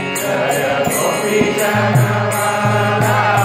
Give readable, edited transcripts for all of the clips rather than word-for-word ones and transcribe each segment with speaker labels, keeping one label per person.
Speaker 1: Jaya Gopi Janavallabha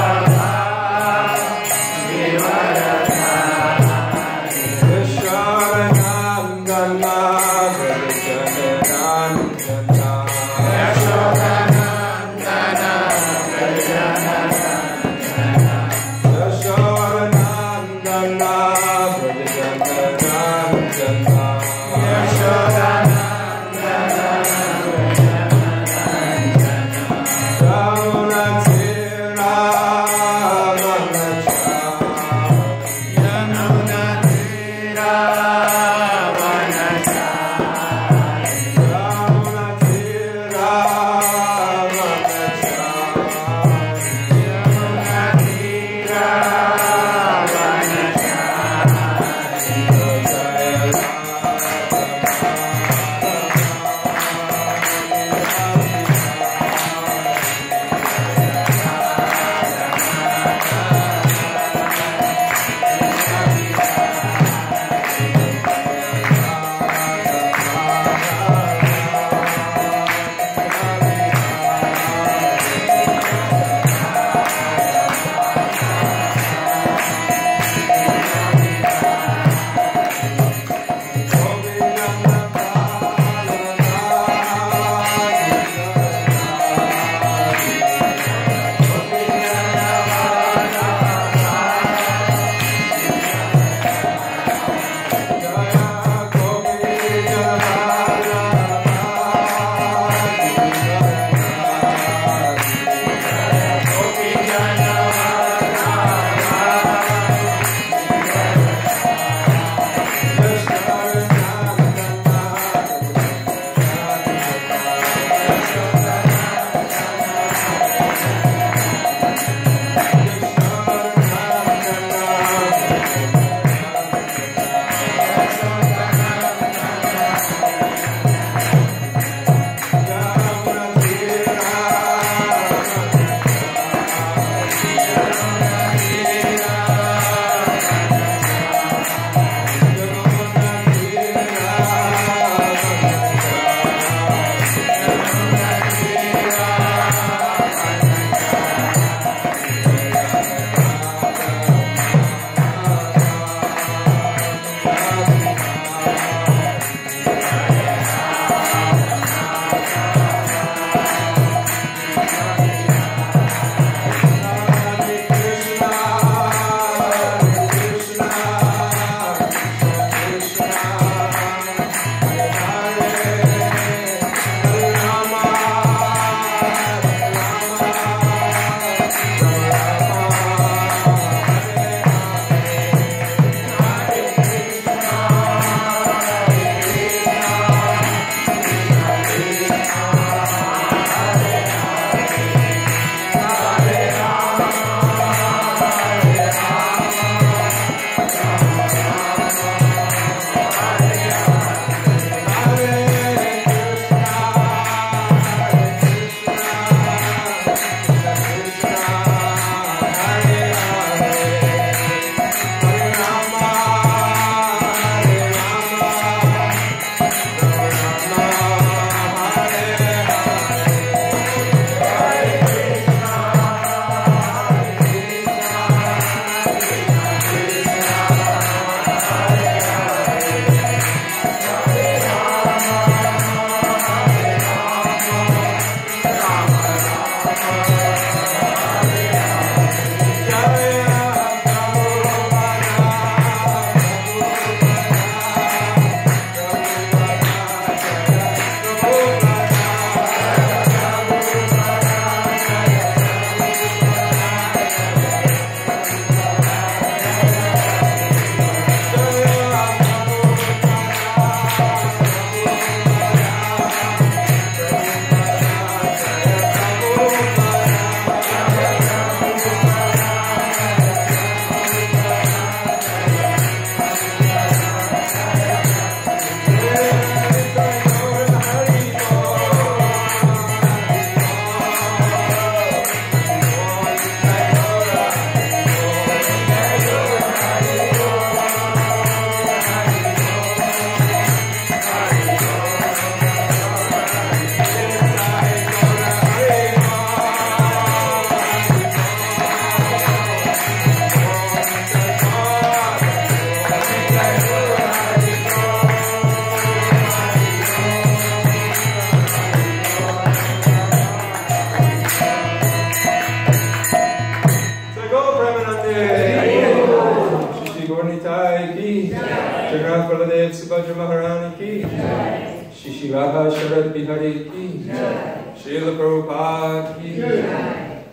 Speaker 1: Baladev Subhadra Maharani ki Jai. Shishiraha Sharad Bihari ki Jai. Srila Prabhupada ki Jai.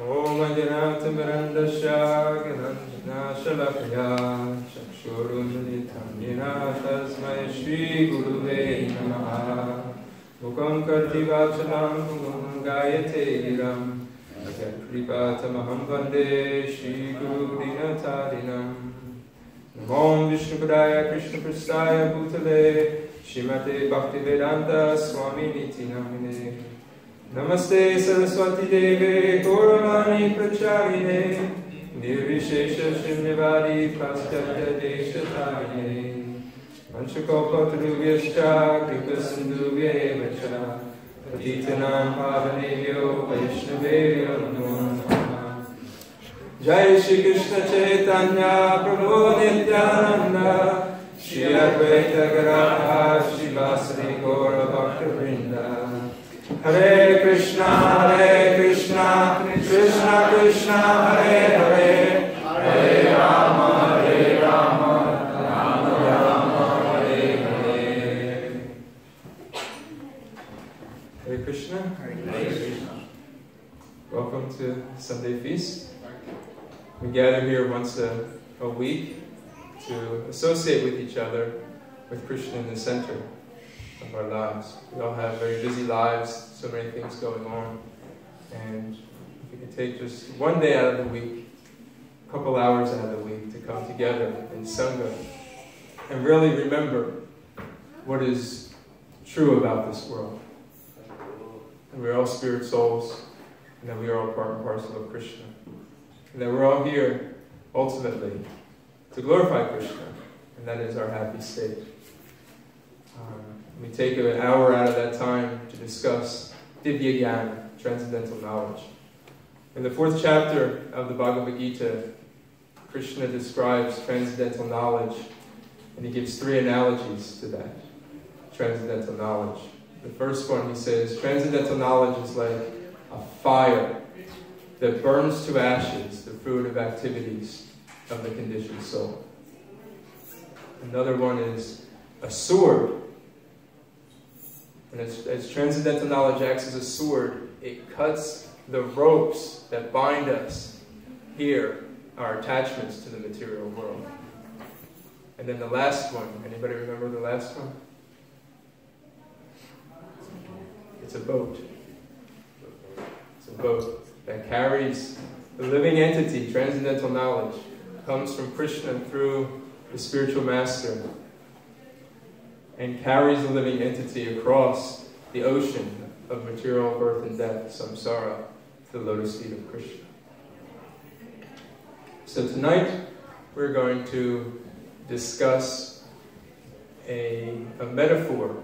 Speaker 1: Om Anjanata Mirandasya Gananjana Shalakya Chakshurunaditam Yena Tasmai Shri Guruve Namaha Mukam Karti Vachalam Mukam Gayate Ram Kripatamaham Vande Shri Guru Dinatarinam Namo Vishnu Padaya Krishna Prastaya Bhutale Shrimate Bhaktivedanta Swami Niti Namine Namaste Saraswati Deve Gauravani Pracharine Nirvishesha Srimnivadi Paschatya Deshatarine Vanchakopatarubhyascha Kripasindhubhyevacha Patitanam Pavanebhyo Vaishnavebhyo Namo Namaha Jai Shri Krishna Chaitanya Prabhu Nityananda Shri Advaita Gadadhar Shri Vasari Gaura Bhakta-vrinda Hare Krishna Krishna Krishna Hare Hare Hare Rama Rama Rama Hare Hare. Hare Krishna. Welcome to Sunday Feast. We gather here once a week to associate with each other with Krishna in the center of our lives. We all have very busy lives, so many things going on, and we can take just one day out of the week, a couple hours out of the week to come together in Sangha and really remember what is true about this world. And we're all spirit souls, and that we are all part and parcel of Krishna. And that we're all here, ultimately, to glorify Krishna, and that is our happy state. We take an hour out of that time to discuss Divya Gyan, transcendental knowledge. In the 4th chapter of the Bhagavad Gita, Krishna describes transcendental knowledge, and he gives 3 analogies to that transcendental knowledge. The first one, he says, transcendental knowledge is like a fire that burns to ashes the fruit of activities of the conditioned soul. Another one is a sword. And as transcendental knowledge acts as a sword, it cuts the ropes that bind us here, our attachments to the material world. And then the last one, anybody remember the last one? It's a boat. It's a boat that carries the living entity, transcendental knowledge, comes from Krishna through the spiritual master, and carries the living entity across the ocean of material birth and death, samsara, to the lotus feet of Krishna. So tonight, we're going to discuss a metaphor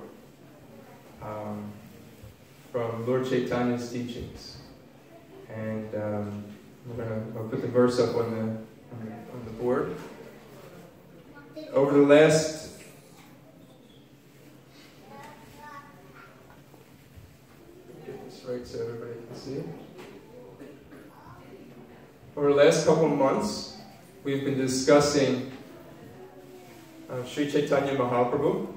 Speaker 1: from Lord Chaitanya's teachings. And I'll put the verse up on the board. Over the last right, so everybody can see it. Over the last couple of months, we've been discussing Sri Chaitanya Mahaprabhu,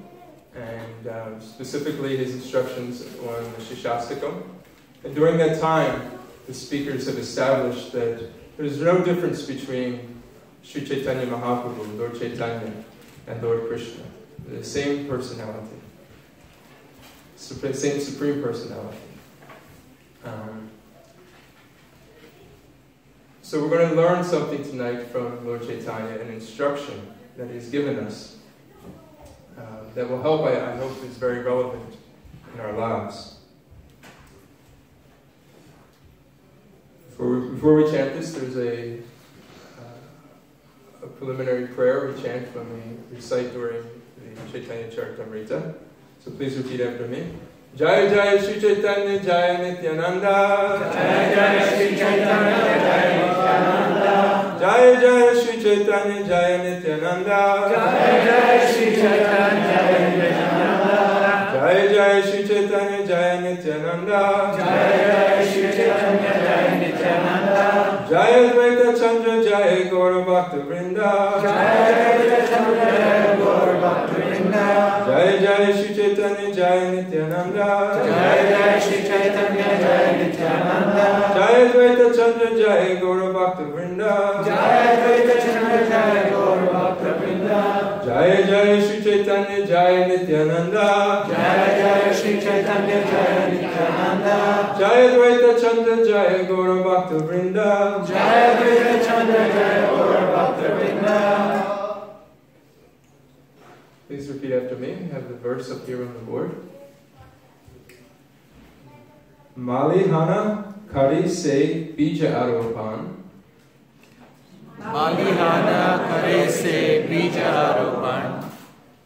Speaker 1: and specifically his instructions on the Shishastakam. And during that time, the speakers have established that there's no difference between Sri Chaitanya Mahaprabhu, Lord Chaitanya, and Lord Krishna. They're the same personality, same supreme personality. So we're going to learn something tonight from Lord Chaitanya, an instruction that he's given us that will help, I hope is very relevant in our lives. Before we chant this, there's a preliminary prayer we chant when we recite during the Chaitanya Charitamrita. So please repeat after me. Jai Jai Shri Chaitanya Jaya Nityananda. Jai Jai Shri Chaitanya Jaya Nityananda. Jai Jai Shri Chaitanya Jaya Nityananda. Jai Jai Shri Chaitanya Jaya Nityananda. Jai Jai Shri Chaitanya Jaya Nityananda. Jai Jai Shri Chaitanya Jaya Nityananda. Jai Advaita Chandra Jaya Gaura Bhakta-vrinda. Jai Advaita Chandra Jaya Gaura
Speaker 2: Vrinda.
Speaker 1: Jai Jai Shri Chaitanya Jai Nityananda.
Speaker 2: Jai Jai Shri Chaitanya Jai Nityananda.
Speaker 1: Jai Advaita Chandra Jai Gaura Bhakta Vrinda.
Speaker 2: Jai Advaita Chandra Jai Gaura Bhakta Vrinda.
Speaker 1: Jai Jai Shri Chaitanya Jai Nityananda.
Speaker 2: Jai Jai Shri Chaitanya Jai Nityananda.
Speaker 1: Jai Advaita Chandra Jai Gaura Bhakta Vrinda.
Speaker 2: Jai Advaita Chandra Jai Gaura Bhakta Vrinda.
Speaker 1: Please repeat after me. We have the verse up here on the board. Malihana Kari Se Bija Aropan.
Speaker 2: Malihana Kare Se Bija Aropan.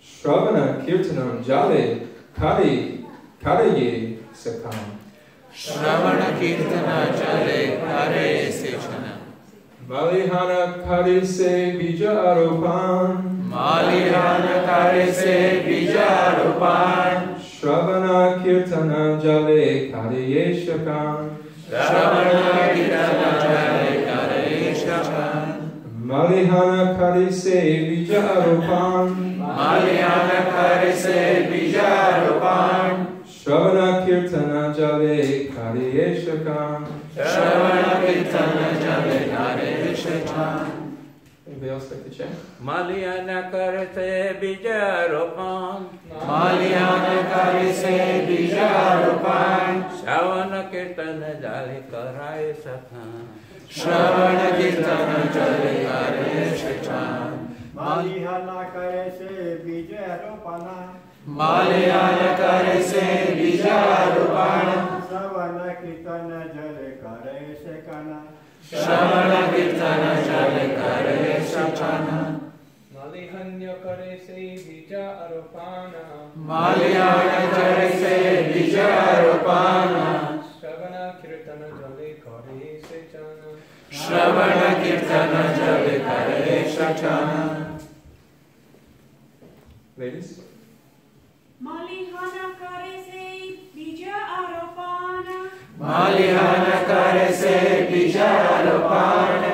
Speaker 1: Shravana Kirtanam Jale Kari Karaye Sakam.
Speaker 2: Shravana Kirtana Jale Kare Sechana.
Speaker 1: Malihana Kari Se Bija Aropan.
Speaker 2: Malihana Kare Se Bija Aropan.
Speaker 1: Shravana Kirtana Jale Karaye Sakam.
Speaker 2: Shravana Kirtana Jale Kare Shakam.
Speaker 1: Malihana Kari Se Bija Aropan.
Speaker 2: Malihana Kare Se Bija Aropan.
Speaker 1: Shravana Kirtana Jale Kariye Shakam.
Speaker 2: Shravana Kirtana Jale Kare Shakam.
Speaker 1: Anybody else like to chant?
Speaker 3: Malihana Kare Se Bija Aropan.
Speaker 2: Malihana Kare Se Bija Aropan.
Speaker 3: Shravana Kirtana Jale Karaye Sakam.
Speaker 2: Shravana Kirtana Jale Kare Shakam.
Speaker 4: Malihana Kare Se Bija Aropana.
Speaker 2: Malihana Kare Se Bija Aropan.
Speaker 4: Shravana Kirtana Jale Kare Sekana.
Speaker 2: Shravana Kirtana Jale Kare Shakana.
Speaker 5: Malihanya Kare Se Bija Aropana.
Speaker 2: Malihana Kare Se Bija Aropana.
Speaker 5: Shravana Kirtana Jale Kare Sechana.
Speaker 2: Shravana Kirtana Jale Kare Shakana.
Speaker 1: Ladies?
Speaker 6: Malihana Kare Se Bija Aropana.
Speaker 2: Malihana Kare Se Bija Aropana.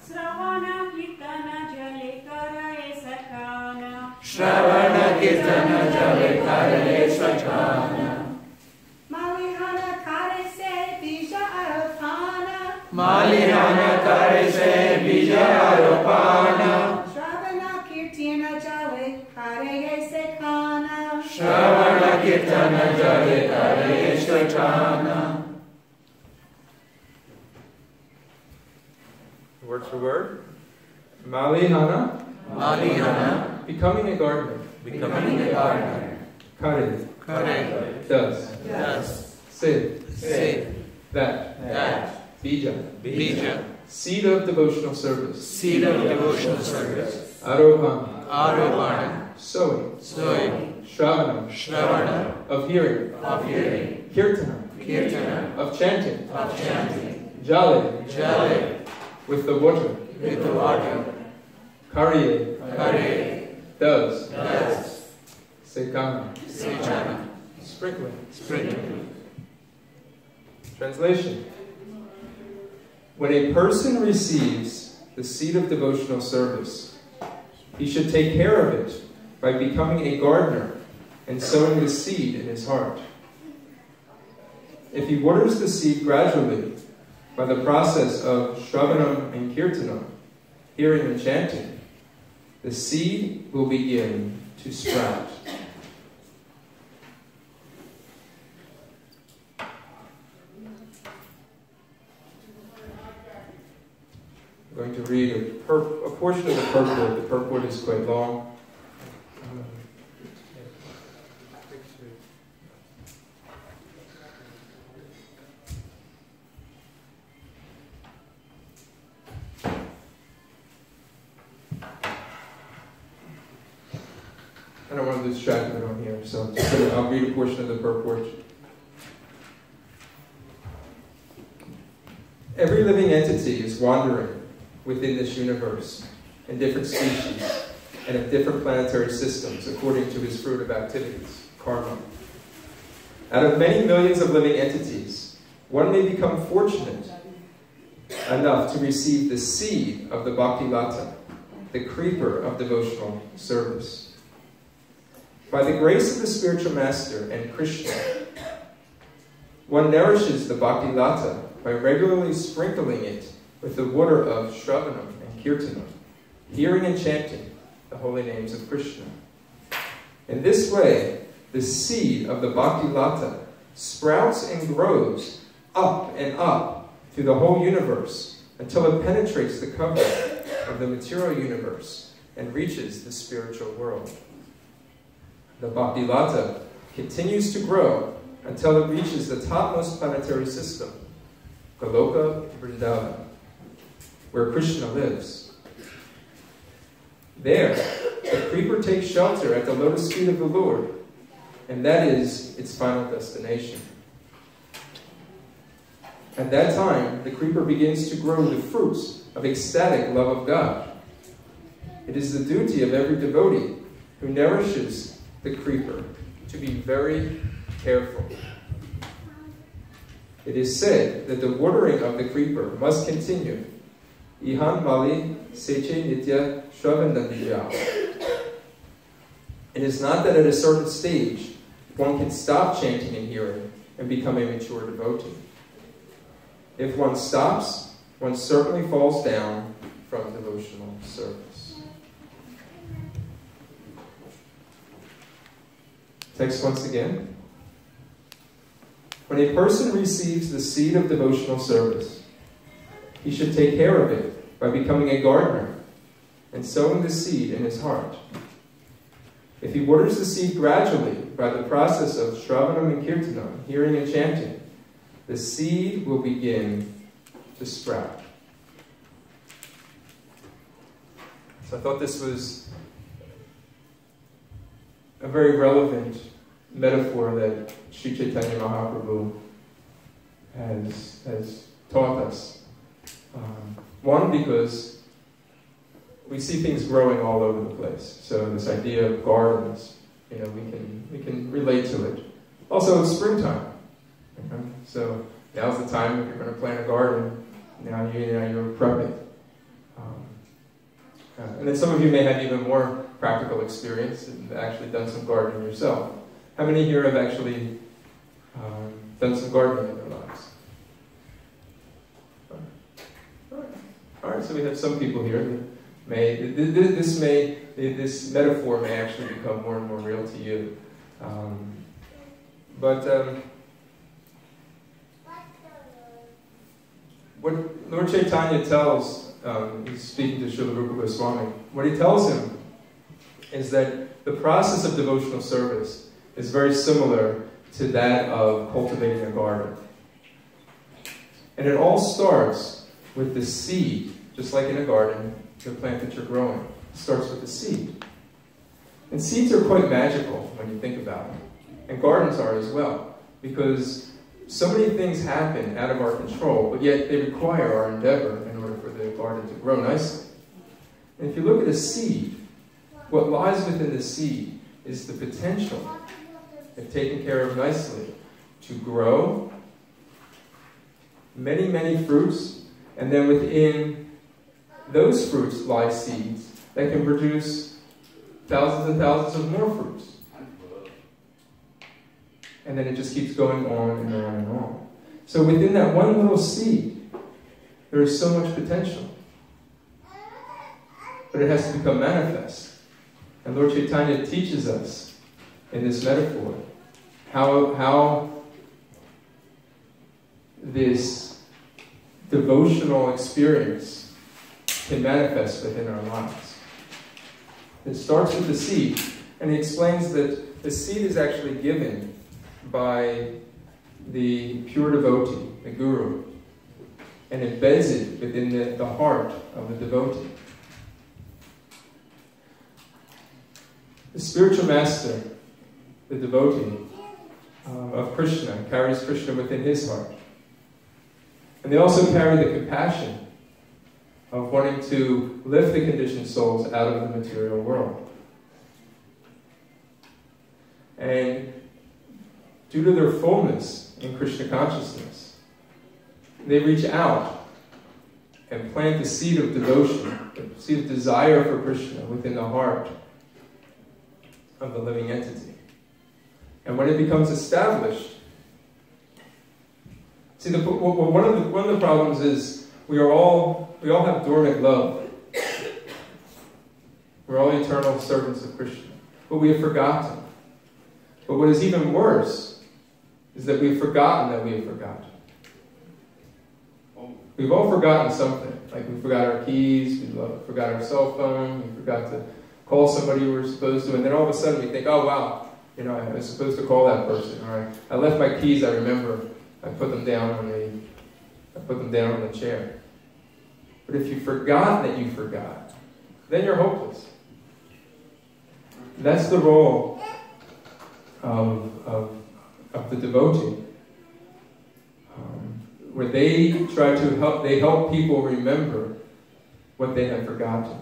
Speaker 6: Shravana Kirtana Jale Karaye Sakana.
Speaker 2: Shravana Kirtana Jale Kare Shakana.
Speaker 6: Malihana Kare Se Bija Aropana.
Speaker 2: Malihana Kare Se Bija Aropana.
Speaker 6: Shravana Kirtana Jale Karaye Sakana.
Speaker 2: Shravana Kirtana Jale Kare Shakana.
Speaker 1: Word for word. Malihana,
Speaker 2: Malihana,
Speaker 1: becoming a gardener.
Speaker 2: becoming a gardener.
Speaker 1: Kari,
Speaker 2: Kare,
Speaker 1: does.
Speaker 2: does.
Speaker 1: Se,
Speaker 2: Say,
Speaker 1: that.
Speaker 2: that.
Speaker 1: Bija,
Speaker 2: Bija,
Speaker 1: seed of devotional service.
Speaker 2: seed of devotional service.
Speaker 1: Aropan,
Speaker 2: Aropana,
Speaker 1: sowing.
Speaker 2: sowing.
Speaker 1: Shravana,
Speaker 2: Shravana,
Speaker 1: of hearing.
Speaker 2: of hearing.
Speaker 1: Kirtana,
Speaker 2: Kirtana,
Speaker 1: of chanting.
Speaker 2: of chanting.
Speaker 1: Jale,
Speaker 2: Jale,
Speaker 1: with the water.
Speaker 2: with the water.
Speaker 1: Kariye,
Speaker 2: Kare,
Speaker 1: does.
Speaker 2: does.
Speaker 1: Sekana,
Speaker 2: Sechana,
Speaker 1: sprinkling.
Speaker 2: sprinkling.
Speaker 1: Translation. When a person receives the seed of devotional service, he should take care of it by becoming a gardener and sowing the seed in his heart. If he waters the seed gradually by the process of Shravanam and Kirtanam, hearing and chanting, the seed will begin to sprout. I'm going to read a portion of the purport. The purport is quite long. I don't want to distract everyone here, so I'll read a portion of the purport. Every living entity is wandering within this universe in different species and of different planetary systems according to his fruit of activities, karma. Out of many millions of living entities, one may become fortunate enough to receive the seed of the Bhakti Lata, the creeper of devotional service. By the grace of the spiritual master and Krishna, one nourishes the bhakti lata by regularly sprinkling it with the water of Shravanam and Kirtanam, hearing and chanting the holy names of Krishna. In this way, the seed of the bhakti lata sprouts and grows up and up through the whole universe until it penetrates the cover of the material universe and reaches the spiritual world. The bhakti lata continues to grow until it reaches the topmost planetary system, Goloka Vrindavan, where Krishna lives. There, the creeper takes shelter at the lotus feet of the Lord, and that is its final destination. At that time, the creeper begins to grow the fruits of ecstatic love of God. It is the duty of every devotee who nourishes the creeper to be very careful. It is said that the watering of the creeper must continue. Ihan Mali Seche Nitya Shravandandiyā. It is not that at a certain stage one can stop chanting and hearing and become a mature devotee. If one stops, one certainly falls down from devotional service. Text once again. When a person receives the seed of devotional service, he should take care of it by becoming a gardener and sowing the seed in his heart. If he waters the seed gradually by the process of Shravanam and Kirtanam, hearing and chanting, the seed will begin to sprout. So I thought this was a very relevant metaphor that Sri Chaitanya Mahaprabhu has taught us. One, because we see things growing all over the place. So this idea of gardens, we can relate to it. Also, it's springtime. Okay? So now's the time if you're going to plant a garden. Now you're prepping. And then some of you may have even more practical experience and actually done some gardening yourself. How many here have actually done some gardening in their lives? All right, so we have some people here that this metaphor may actually become more and more real to you. What Lord Chaitanya tells, he's speaking to Srila Rupa Goswami, what he tells him is that the process of devotional service is very similar to that of cultivating a garden. And it all starts with the seed, just like in a garden, the plant that you're growing. It starts with the seed. And seeds are quite magical when you think about them. And gardens are as well, because so many things happen out of our control, but yet they require our endeavor in order for the garden to grow nicely. And if you look at a seed, what lies within the seed is the potential, if taken care of nicely, to grow many, many fruits, and then within those fruits lie seeds that can produce thousands and thousands of more fruits. And then it just keeps going on and on and on. So within that one little seed, there is so much potential. But it has to become manifest. And Lord Chaitanya teaches us in this metaphor how this devotional experience can manifest within our lives. It starts with the seed, and he explains that the seed is actually given by the pure devotee, the guru, and embeds it within the heart of the devotee. The spiritual master, the devotee of Krishna, carries Krishna within his heart. And they also carry the compassion of wanting to lift the conditioned souls out of the material world. And due to their fullness in Krishna consciousness, they reach out and plant the seed of devotion, the seed of desire for Krishna within the heart of the living entity. And when it becomes established, see, one of the problems is we all have dormant love. We're all eternal servants of Krishna, but we have forgotten. But what is even worse is that we've forgotten that we have forgotten. We've all forgotten something. Like we forgot our keys, we forgot our cell phone, we forgot to call somebody we were supposed to, and then all of a sudden we think, oh wow, you know, I was supposed to call that person. All right, I left my keys. I remember. I put them down on the chair. But if you forgot that you forgot, then you're hopeless. That's the role of the devotee, where they try to help people remember what they have forgotten.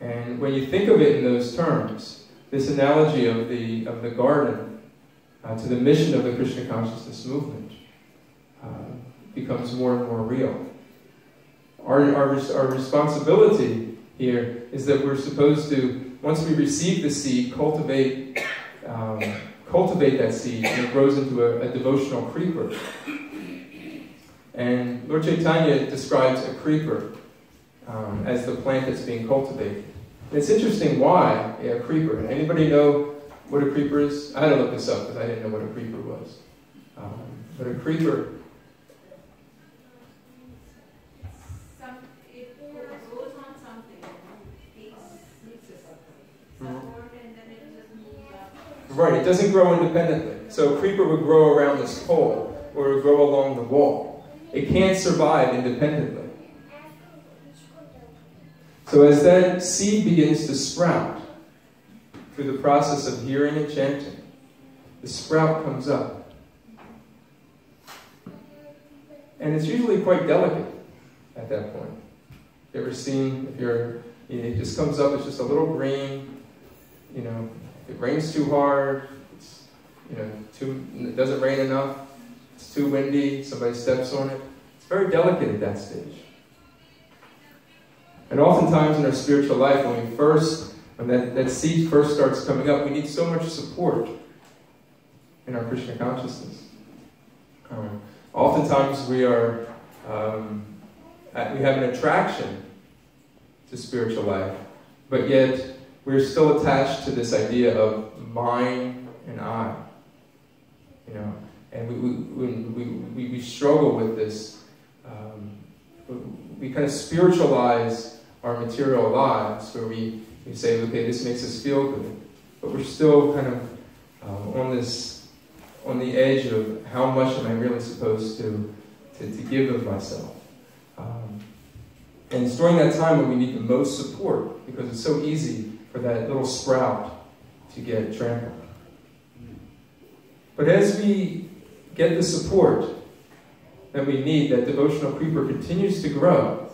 Speaker 1: And when you think of it in those terms, this analogy of the garden to the mission of the Krishna consciousness movement becomes more and more real. Our responsibility here is that we're supposed to, once we receive the seed, cultivate that seed, and it grows into a devotional creeper. And Lord Chaitanya describes a creeper as the plant that's being cultivated. And it's interesting why a creeper. Anybody know what a creeper is? I had to look this up because I didn't know what a creeper was. But a creeper...
Speaker 6: It grows on something. It support and then it just moves up.
Speaker 1: Right, it doesn't grow independently. So a creeper would grow around this pole, or it would grow along the wall. It can't survive independently. So as that seed begins to sprout, through the process of hearing and chanting, the sprout comes up. And it's usually quite delicate at that point. You ever seen, it just comes up, it's just a little green, if it rains too hard, it doesn't rain enough, it's too windy, somebody steps on it. It's very delicate at that stage. And oftentimes in our spiritual life, when that seed first starts coming up, we need so much support in our Krishna consciousness. Oftentimes we have an attraction to spiritual life, but yet we're still attached to this idea of mine and I. And we struggle with this. We kind of spiritualize our material lives, where we say, okay, this makes us feel good, but we're still kind of on the edge of how much am I really supposed to give of myself. And it's during that time when we need the most support, because it's so easy for that little sprout to get trampled. But as we get the support that we need, that devotional creeper continues to grow,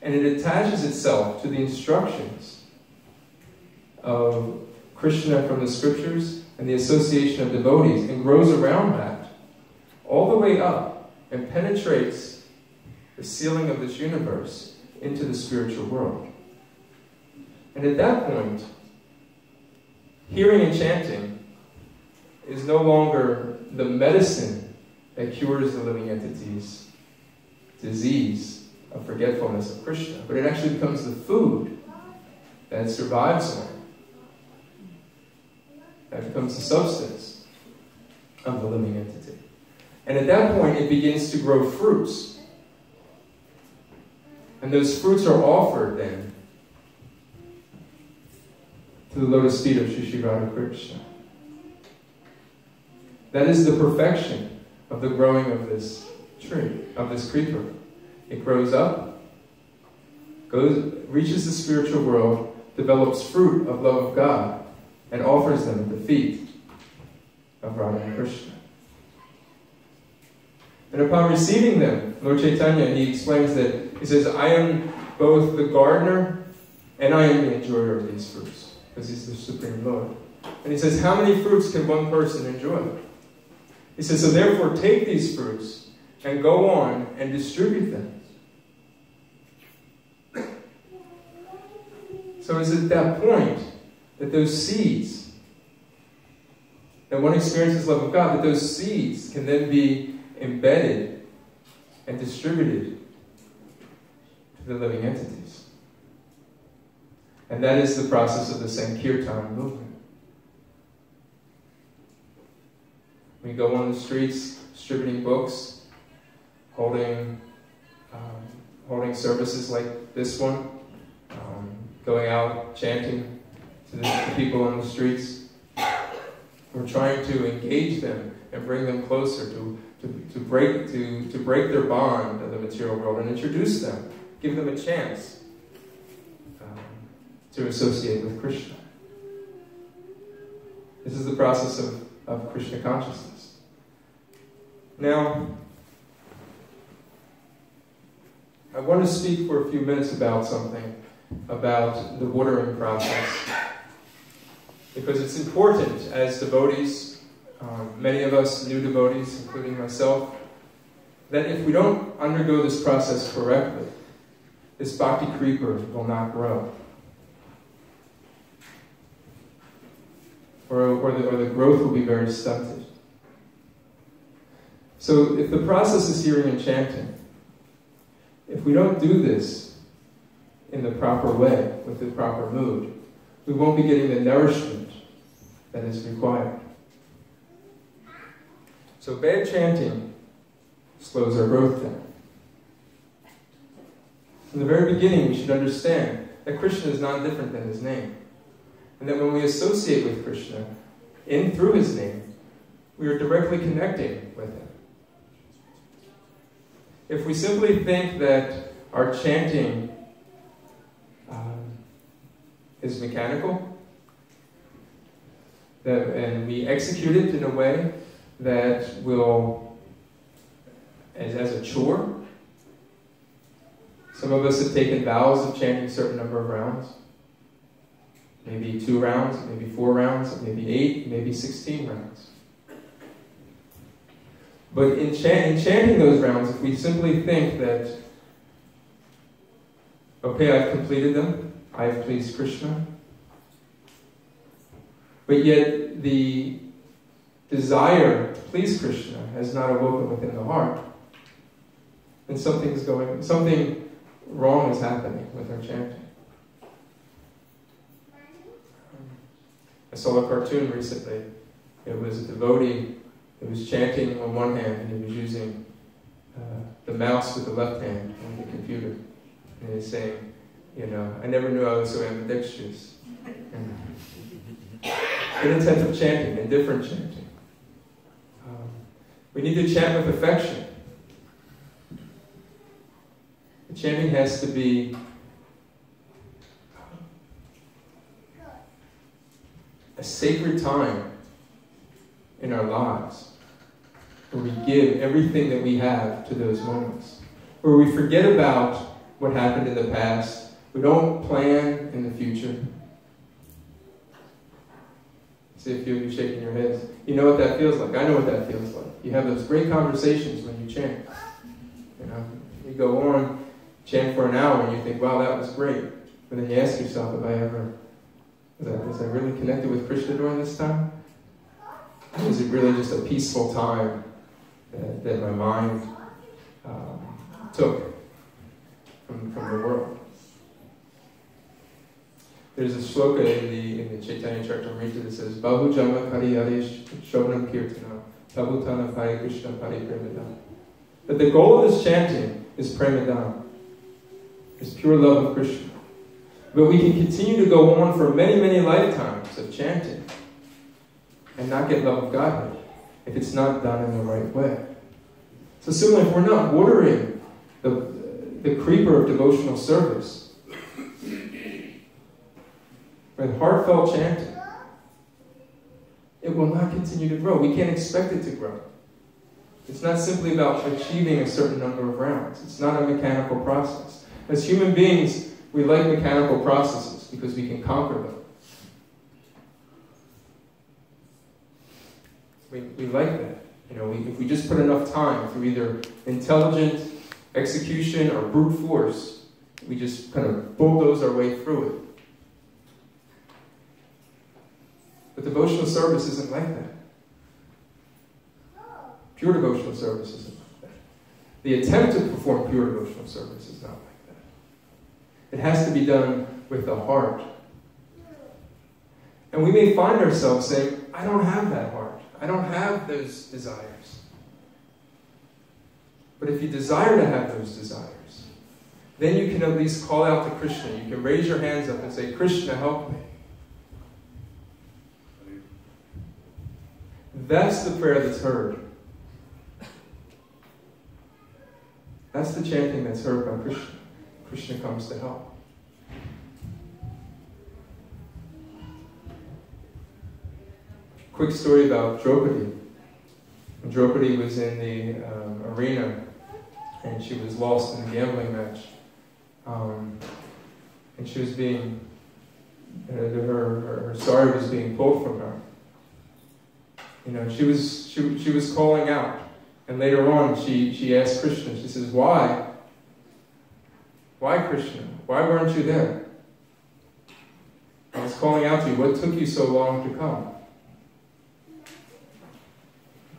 Speaker 1: and it attaches itself to the instructions of Krishna from the scriptures and the association of devotees, and grows around that all the way up and penetrates the ceiling of this universe into the spiritual world. And at that point, hearing and chanting is no longer the medicine that cures the living entity's disease of forgetfulness of Krishna, but it actually becomes the food that survives on. That becomes the substance of the living entity. And at that point, it begins to grow fruits. And those fruits are offered then to the lotus feet of Shri Shri Radha Krishna. That is the perfection of the growing of this tree, of this creeper. It grows up, reaches the spiritual world, develops fruit of love of God, and offers them at the feet of Radha and Krishna. And upon receiving them, Lord Chaitanya, he explains that, he says, I am both the gardener and I am the enjoyer of these fruits, because he's the Supreme Lord. And he says, how many fruits can one person enjoy? He says, so therefore take these fruits and go on and distribute them. So it's at that point that those seeds, that one experiences love of God, that those seeds can then be embedded and distributed to the living entities. And that is the process of the Sankirtan movement. We go on the streets distributing books, holding services like this one, going out chanting to the people on the streets. We're trying to engage them and bring them closer to break their bond of the material world and introduce them, give them a chance to associate with Krishna. This is the process of Krishna consciousness. Now, I want to speak for a few minutes about something, about the watering process. Because it's important as devotees, many of us new devotees, including myself, that if we don't undergo this process correctly, this bhakti creeper will not grow. Or the growth will be very stunted. So if the process is hearing and chanting, if we don't do this in the proper way, with the proper mood, we won't be getting the nourishment that is required. So bad chanting slows our growth down. From the very beginning, we should understand that Krishna is not different than his name. And that when we associate with Krishna, through his name, we are directly connecting with him. If we simply think that our chanting is mechanical, and we execute it in a way that will, as a chore. Some of us have taken vows of chanting a certain number of rounds. Maybe 2 rounds, maybe 4 rounds, maybe 8, maybe 16 rounds. But in chanting those rounds, if we simply think that, okay, I've completed them, I have pleased Krishna, but yet the desire to please Krishna has not awoken within the heart, then something wrong is happening with our chanting. I saw a cartoon recently. It was a devotee who was chanting on one hand, and he was using the mouse with the left hand on the computer. And he was saying, I never knew I was so ambidextrous. Inattentive chanting, indifferent chanting. We need to chant with affection. The chanting has to be a sacred time in our lives where we give everything that we have to those moments, where we forget about what happened in the past, we don't plan in the future. See a few of you shaking your heads. You know what that feels like. I know what that feels like. You have those great conversations when you chant. You go on, chant for an hour, and you think, wow, that was great. But then you ask yourself, was I really connected with Krishna during this time? Or was it really just a peaceful time that my mind took from the world? There's a shloka in the Chaitanya Charitamrita that says, Bahu Jama Kari Arish Shobnam Kirtana Tabutana Pai Krishna Pari Premadam. That the goal of this chanting is Premadam, is pure love of Krishna. But we can continue to go on for many, many lifetimes of chanting and not get love of Godhead if it's not done in the right way. So similarly, if we're not watering the creeper of devotional service with heartfelt chanting, it will not continue to grow. We can't expect it to grow. It's not simply about achieving a certain number of rounds. It's not a mechanical process. As human beings, we like mechanical processes because we can conquer them. We like that. If we just put enough time through either intelligent execution or brute force, we just kind of bulldoze our way through it. But devotional service isn't like that. Pure devotional service isn't like that. The attempt to perform pure devotional service is not like that. It has to be done with the heart. And we may find ourselves saying, I don't have that heart. I don't have those desires. But if you desire to have those desires, then you can at least call out to Krishna. You can raise your hands up and say, Krishna, help me. That's the prayer that's heard. That's the chanting that's heard by Krishna. Krishna comes to help. Quick story about Draupadi. When Draupadi was in the arena and she was lost in a gambling match. And she was being, her sari was being pulled from her. You know, she was calling out. And later on, she asked Krishna, she says, why? Why, Krishna? Why weren't you there? I was calling out to you. What took you so long to come?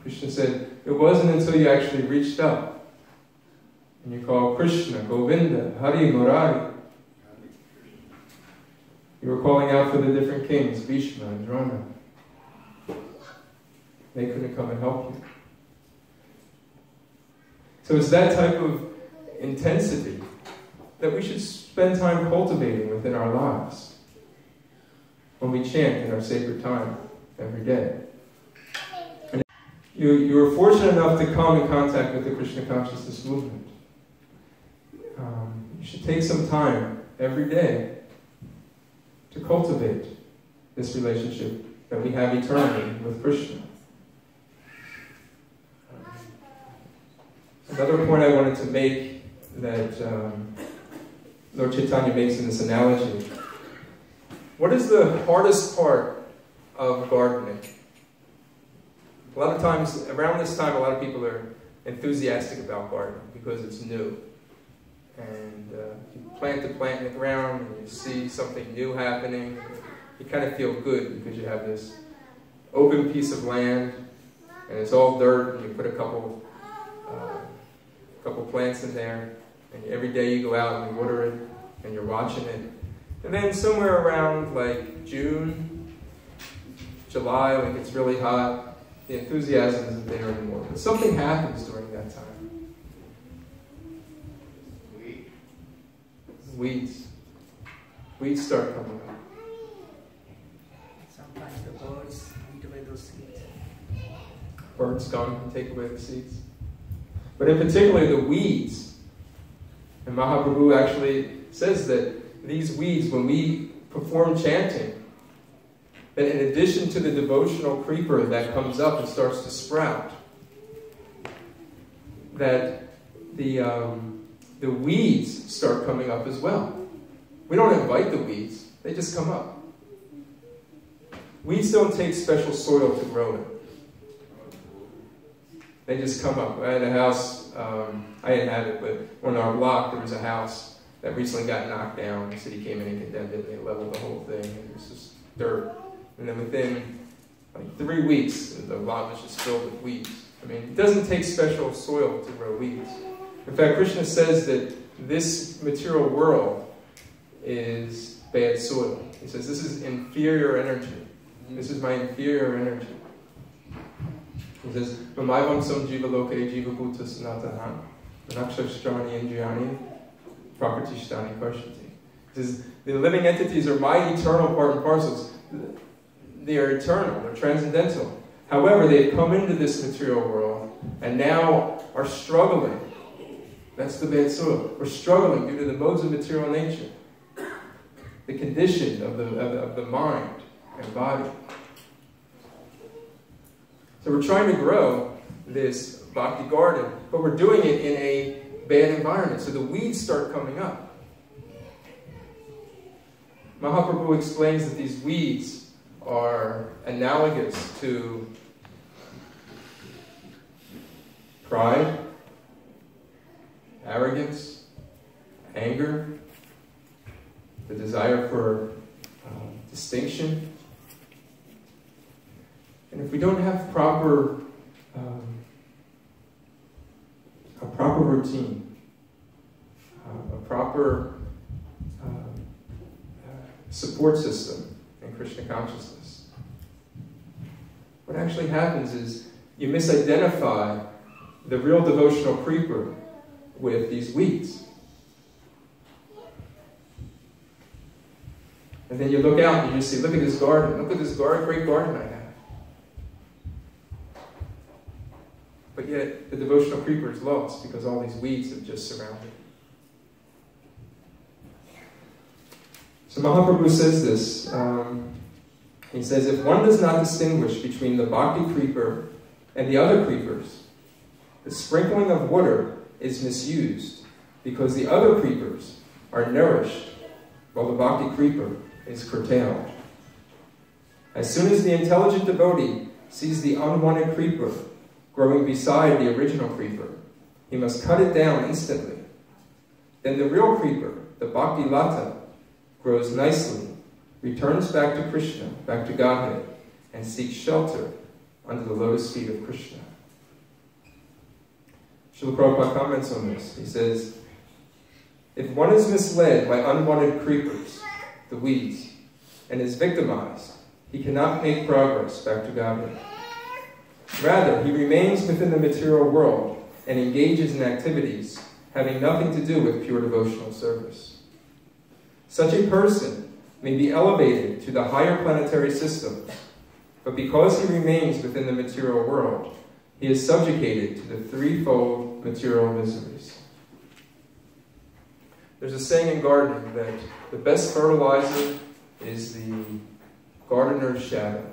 Speaker 1: Krishna said, it wasn't until you actually reached up and you called Krishna, Govinda, Hari, Murari. You were calling out for the different kings, Bhishma and Drona. They couldn't come and help you. So it's that type of intensity that we should spend time cultivating within our lives when we chant in our sacred time every day. And you were fortunate enough to come in contact with the Krishna consciousness movement. You should take some time every day to cultivate this relationship that we have eternally with Krishna. Another point I wanted to make that Lord Chaitanya makes in this analogy. What is the hardest part of gardening? A lot of times, around this time, a lot of people are enthusiastic about gardening because it's new. And you plant the plant in the ground and you see something new happening. You kind of feel good because you have this open piece of land and it's all dirt and you put a couple plants in there, and every day you go out and you water it, and you're watching it. And then somewhere around like June, July, when it gets really hot, the enthusiasm isn't there anymore. But something happens during that time. Weeds. Weeds start coming up.
Speaker 2: Sometimes the birds eat away those seeds.
Speaker 1: Birds come and take away the seeds. But in particular, the weeds. And Mahaprabhu actually says that these weeds, when we perform chanting, that in addition to the devotional creeper that comes up and starts to sprout, that the weeds start coming up as well. We don't invite the weeds, they just come up. Weeds don't take special soil to grow in. They just come up. I had a house, I didn't have it, but on our block there was a house that recently got knocked down. The city came in and condemned it, and they leveled the whole thing. It was just dirt. And then within like 3 weeks, the lot was just filled with weeds. I mean, it doesn't take special soil to grow weeds. In fact, Krishna says that this material world is bad soil. He says, this is inferior energy. This is my inferior energy. He says, Mamaivam sam jiva loke jiva bhuta sanatana nakshastrani indriyani prakritishtani karshati. He says, the living entities are my eternal part and parcels. They are eternal, they're transcendental. However, they've come into this material world and now are struggling. That's the bad soil. We're struggling due to the modes of material nature, the condition of the mind and body. So we're trying to grow this bhakti garden, but we're doing it in a bad environment. So the weeds start coming up. Mahaprabhu explains that these weeds are analogous to pride, arrogance, anger, the desire for distinction, if we don't have a proper routine, a proper support system in Krishna consciousness, what actually happens is you misidentify the real devotional creeper with these weeds. And then you look out and you just say, look at this garden. Look at this great garden I have. But yet, the devotional creeper is lost because all these weeds have just surrounded it. So Mahaprabhu says this. He says, if one does not distinguish between the bhakti creeper and the other creepers, the sprinkling of water is misused because the other creepers are nourished while the bhakti creeper is curtailed. As soon as the intelligent devotee sees the unwanted creeper growing beside the original creeper, he must cut it down instantly. Then the real creeper, the bhakti lata, grows nicely, returns back to Krishna, back to Godhead, and seeks shelter under the lotus feet of Krishna. Srila Prabhupada comments on this. He says, if one is misled by unwanted creepers, the weeds, and is victimized, he cannot make progress back to Godhead. Rather, he remains within the material world and engages in activities having nothing to do with pure devotional service. Such a person may be elevated to the higher planetary systems, but because he remains within the material world, he is subjugated to the threefold material miseries. There's a saying in gardening that the best fertilizer is the gardener's shadow.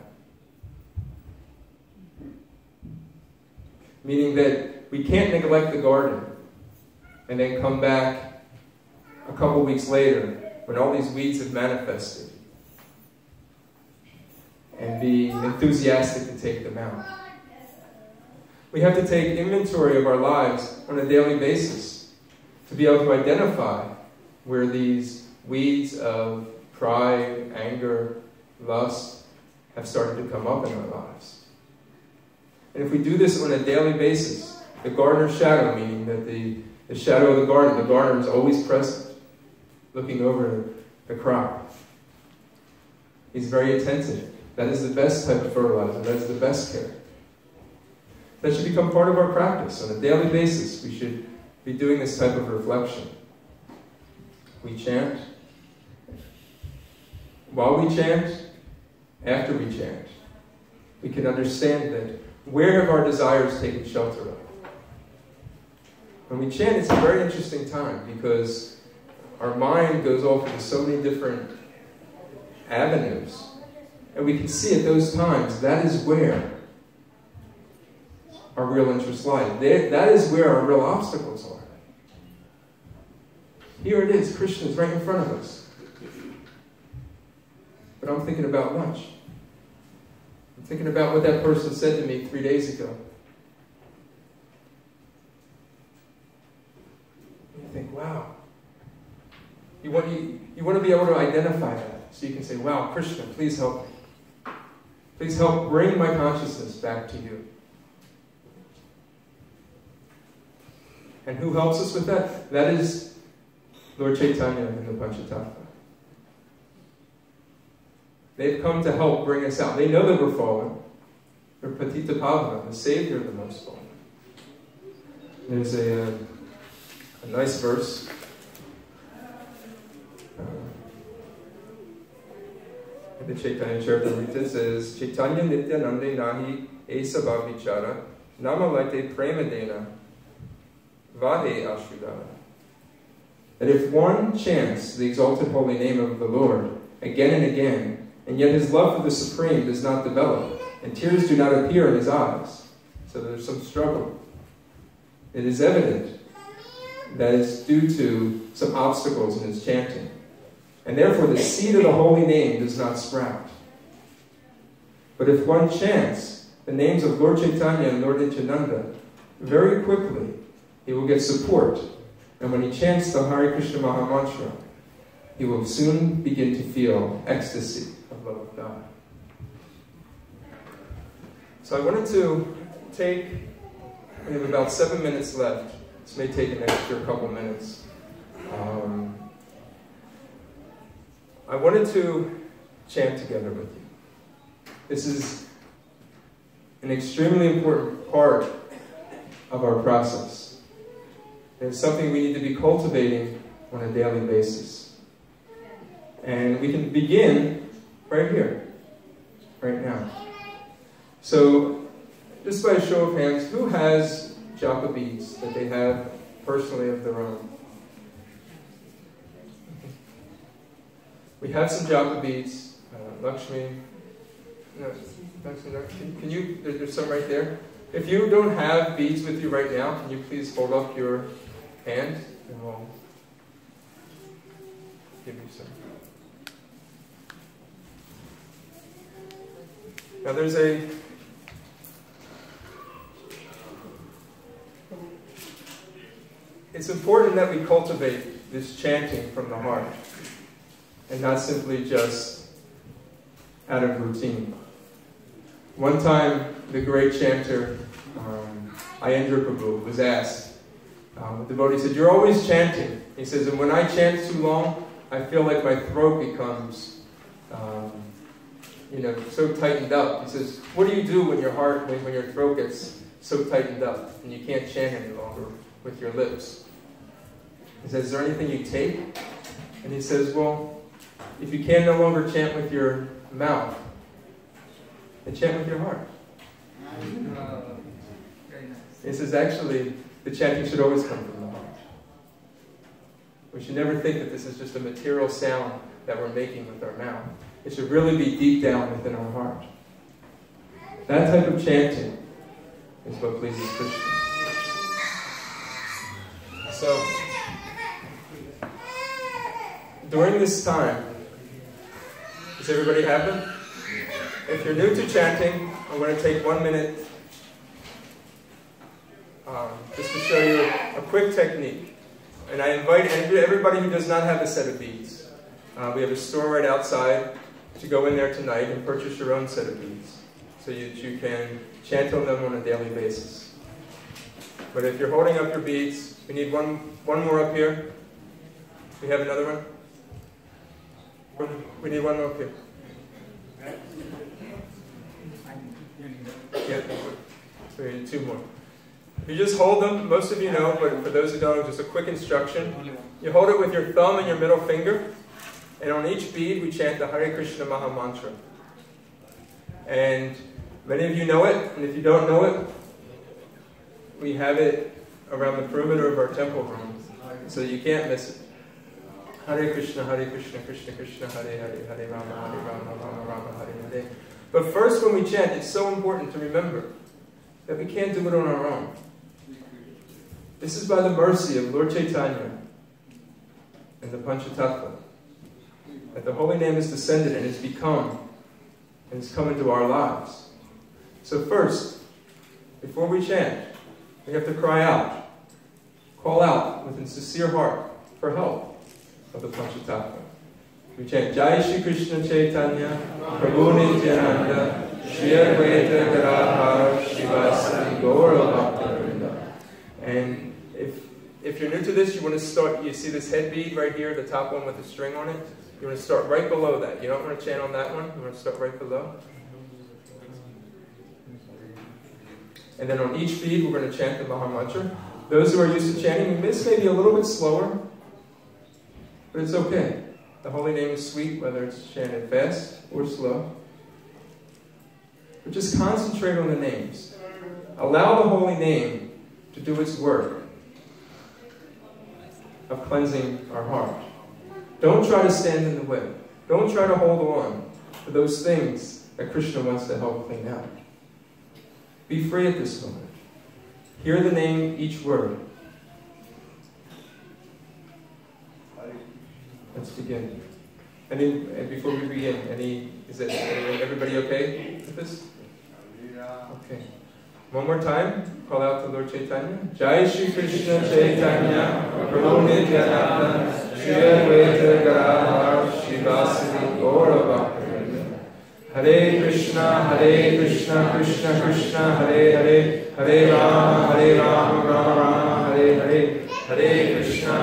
Speaker 1: Meaning that we can't neglect the garden and then come back a couple weeks later when all these weeds have manifested and be enthusiastic to take them out. We have to take inventory of our lives on a daily basis to be able to identify where these weeds of pride, anger, lust have started to come up in our lives. And if we do this on a daily basis, the gardener's shadow, meaning that the shadow of the gardener is always present, looking over the crop. He's very attentive. That is the best type of fertilizer. That is the best care. That should become part of our practice. On a daily basis, we should be doing this type of reflection. We chant. While we chant, after we chant, we can understand that where have our desires taken shelter of? When we chant, it's a very interesting time because our mind goes off into so many different avenues. And we can see at those times, that is where our real interests lie. That is where our real obstacles are. Here it is, Krishna is right in front of us. But I'm thinking about lunch. I'm thinking about what that person said to me 3 days ago. You think, wow. You want to be able to identify that. So you can say, wow, Krishna, please help me. Please help bring my consciousness back to you. And who helps us with that? That is Lord Chaitanya and the Panchatattva. They've come to help bring us out. They know that we're fallen. They're Patita Pavana, the Savior of the most fallen. There's a nice verse. The Chaitanya Charitamrita says, Chaitanya Nityanande Nahi Esava Vichara Namalaite Premadena Vahe Ashudara. That if one chants the exalted holy name of the Lord again and again, and yet his love for the Supreme does not develop, and tears do not appear in his eyes, so there's some struggle, it is evident that it's due to some obstacles in his chanting. And therefore the seed of the holy name does not sprout. But if one chants the names of Lord Chaitanya and Lord Nityananda, very quickly he will get support. And when he chants the Hare Krishna Maha Mantra, he will soon begin to feel ecstasy of love of God. So I wanted to we have about 7 minutes left. This may take an extra couple minutes. I wanted to chant together with you. This is an extremely important part of our process. It's something we need to be cultivating on a daily basis. And we can begin right here, right now. So, just by a show of hands, who has japa beads that they have personally of their own? We have some japa beads. Lakshmi, no, can you, there's some right there. If you don't have beads with you right now, can you please hold up your hand and we'll give you some. Now it's important that we cultivate this chanting from the heart and not simply just out of routine. One time, the great chanter, Prabhu, was asked, the devotee said, "You're always chanting." He says, "And when I chant too long, I feel like my throat becomes, so tightened up." He says, "What do you do when your throat gets so tightened up and you can't chant any longer with your lips?" He says, "Is there anything you take?" And he says, "Well, if you can no longer chant with your mouth, then chant with your heart." He says, actually, the chanting should always come from the heart. We should never think that this is just a material sound that we're making with our mouth. It should really be deep down within our heart. That type of chanting is what pleases Krishna. So, during this time, does everybody have them? If you're new to chanting, I'm going to take 1 minute just to show you a quick technique. And I invite everybody who does not have a set of beads. We have a store right outside to go in there tonight and purchase your own set of beads so you can chant on them on a daily basis. But if you're holding up your beads, we need one more up here. We have another one? We need one more up here. Yeah, so we need 2 more. You just hold them, most of you know, but for those who don't, just a quick instruction. You hold it with your thumb and your middle finger, and on each bead we chant the Hare Krishna Maha Mantra. And many of you know it, and if you don't know it, we have it around the perimeter of our temple room, so you can't miss it. Hare Krishna, Krishna Krishna, Hare Hare, Hare Rama, Rama Rama, Hare Hare. But first, when we chant, it's so important to remember that we can't do it on our own. This is by the mercy of Lord Chaitanya and the Panchatattva that the holy name is descended and it's come into our lives. So first, before we chant, we have to cry out, call out with a sincere heart for help of the Panchatattva. We chant Jai Shri Krishna Chaitanya, Prabhu Nityananda, Shri Advaita Gadadhara Shivasati Gaura Bhakta. And if you're new to this, you want to start, you see this head bead right here, the top one with the string on it? You want to start right below that. You don't want to chant on that one, you want to start right below. And then on each bead, we're going to chant the Maha Mantra. Those who are used to chanting, this may be a little bit slower, but it's okay. The holy name is sweet, whether it's chanted fast or slow. But just concentrate on the names. Allow the holy name to do its work of cleansing our heart. Don't try to stand in the way. Don't try to hold on to those things that Krishna wants to help clean out. Be free at this moment. Hear the name, each word. Let's begin. And before we begin, is everybody okay with this? Okay. One more time, call out to Lord Chaitanya. Jai Shri Krishna Chaitanya, Prabhu Nityananda, Shri Advaita Gadadhara Shivasati Gaura Bhakta. Hare Krishna. Krishna, Krishna Krishna, Hare Hare, Hare Rama, Rama Rama, Hare Hare, Hare Krishna,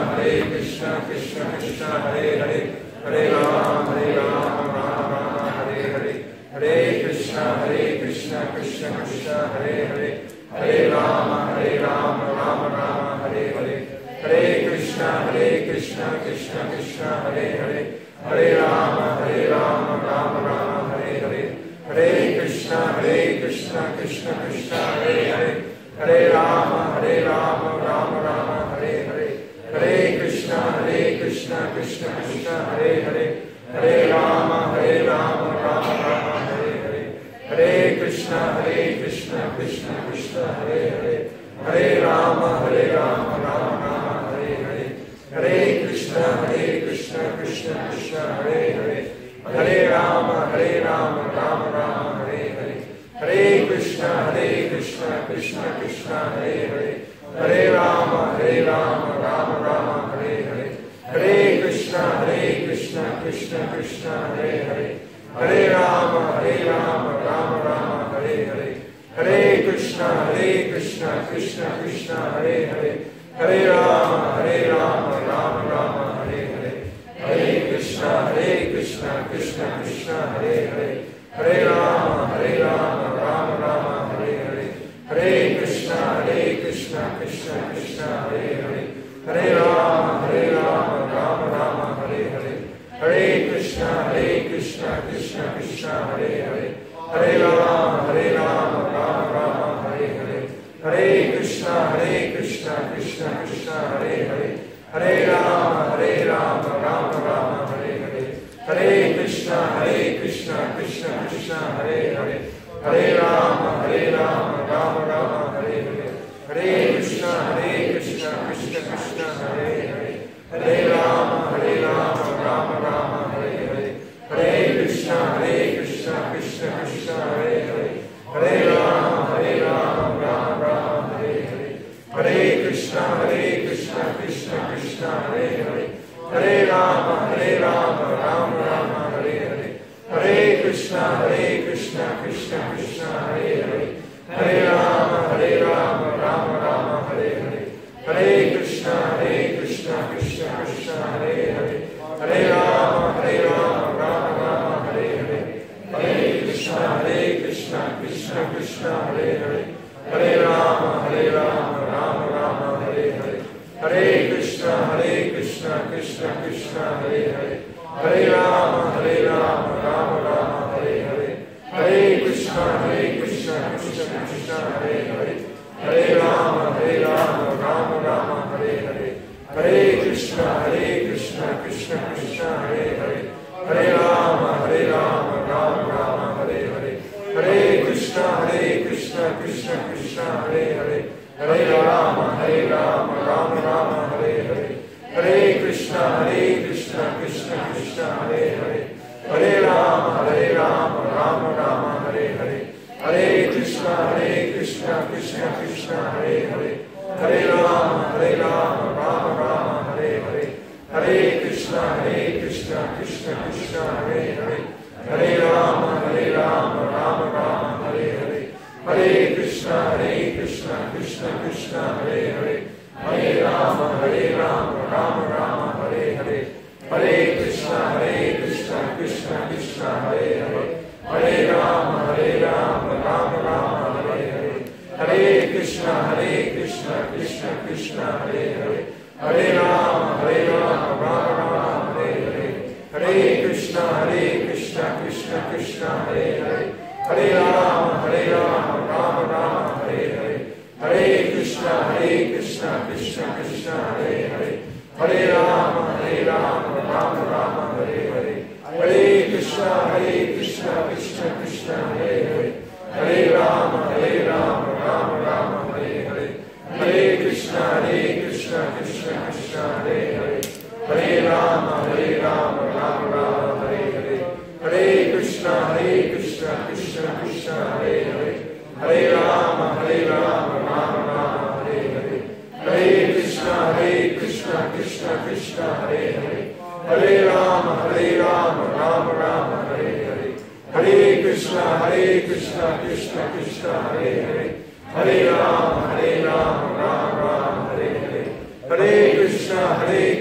Speaker 1: Krishna Krishna, Hare Hare, Hare Rama, Rama Rama, Hare Hare, Hare Krishna, Krishna Krishna, Hare Hare, Hare Rama, Rama Rama, Hare Hare, Hare Krishna, Krishna Krishna, Hare Hare, Hare Rama, Rama Rama, Hare Hare, Hare Krishna, Krishna Krishna, Hare Hare, Hare Rama, Rama Rama, Hare Hare, Hare Krishna, Krishna Krishna, Hare Hare, Hare Rama, Rama Rama, Hare Hare, Hare Krishna, Krishna Krishna, Hare Hare, Hare Rama, Rama Rama, Hare Hare, Hare Krishna, Krishna Krishna, Hare Hare, Hare Rama, Rama Rama, Hare Hare, Hare Krishna, Krishna Krishna, Hare Hare, Hare Rama, Rama Rama, Hare Hare, Hare Krishna, Krishna Krishna, Hare Hare, Hare Rama, Rama Rama, Hare Hare, Hare Krishna, Krishna Krishna, Hare Hare, Hare Rama, Rama Rama, Hare Hare, Hare Krishna, Krishna Krishna, Hare Hare, Hare Rama, Rama Rama, Hare Hare, Hare Krishna, Krishna Krishna, Hare Hare, Hare Rama, Rama Rama, Hare Hare, Hare Krishna, Krishna Krishna, Hare Hare, Hare Rama, Rama Rama, Hare Hare, Hare Krishna, Krishna Krishna, Hare Hare, Hare Rama, Rama Rama, Hare Hare, Hare Krishna, Krishna Krishna, Hare Hare, Hare Rama, Rama Rama, Hare Hare, Hare Krishna, Krishna Krishna, Hare Hare, Hare Rama, Rama Rama, Hare Hare, Hare Krishna, Krishna Krishna, Hare Hare, Hare Rama, Rama Rama, Hare Hare, Hare Krishna, Krishna Krishna, Hare Hare, Hare Rama, Rama Rama, Hare Hare, Hare Krishna, Krishna Krishna, Hare Hare, Hare Rama, Rama Rama, Hare Hare, Hare Krishna, Krishna Krishna, Hare Hare, Hare Rama, Rama Rama, Hare Hare, Hare Krishna, Krishna Krishna, Hare Hare, Hare Rama, Rama Rama, Hare Hare, Hare Krishna, Krishna Krishna, Hare Hare, Hare Rama, Rama Rama, Hare Hare, Hare Krishna, Krishna Krishna, Hare Hare, Hare Rama, Rama Rama, Hare Hare, Hare Krishna, Krishna Krishna, Hare Hare, Hare Rama, Rama Rama, Hare Hare, Hare Krishna, Krishna Krishna, Hare Hare, Hare Rama, Rama Rama, Hare Hare, Hare Krishna, Krishna Krishna, Hare Hare, Hare Rama, Rama Rama, Hare Hare, Hare Krishna, Krishna Krishna, Hare Hare, Hare Rama, Rama Rama, Hare Hare, Hare Krishna, Krishna Krishna, Hare Hare, Hare Rama, Rama Rama, Hare Hare, Hare Krishna, Krishna Krishna, Hare Hare, Hare Rama, Rama Rama, Hare Hare, Hare Krishna, Krishna Krishna, Hare Hare, Hare Rama, Rama Rama, Hare Hare, Hare Krishna, Krishna Krishna, Hare Hare, Hare Rama, Rama Rama, Hare Hare, Hare Krishna, Krishna Krishna, Hare Hare, Hare Rama, Rama Rama, Hare Hare, Hare Krishna, Krishna Krishna, Hare Hare, Hare Rama, Rama Rama, Hare Hare, Hare Krishna, Krishna Krishna, Hare Hare, Hare Rama, Rama Rama, Hare Hare, Hare Krishna, Krishna Krishna, Hare Hare, Hare Rama, Rama Rama, Hare Hare, Hare Krishna, Krishna Krishna, Hare Hare, Hare Rama, Rama Rama, Hare Hare, Hare Krishna, Krishna Krishna, Hare Hare, Hare Rama, Rama Rama, Hare Hare, Hare Krishna,
Speaker 2: Krishna, Krishna Krishna, Hare Hare, Hare Rama, Rama Rama, Hare Hare, Hare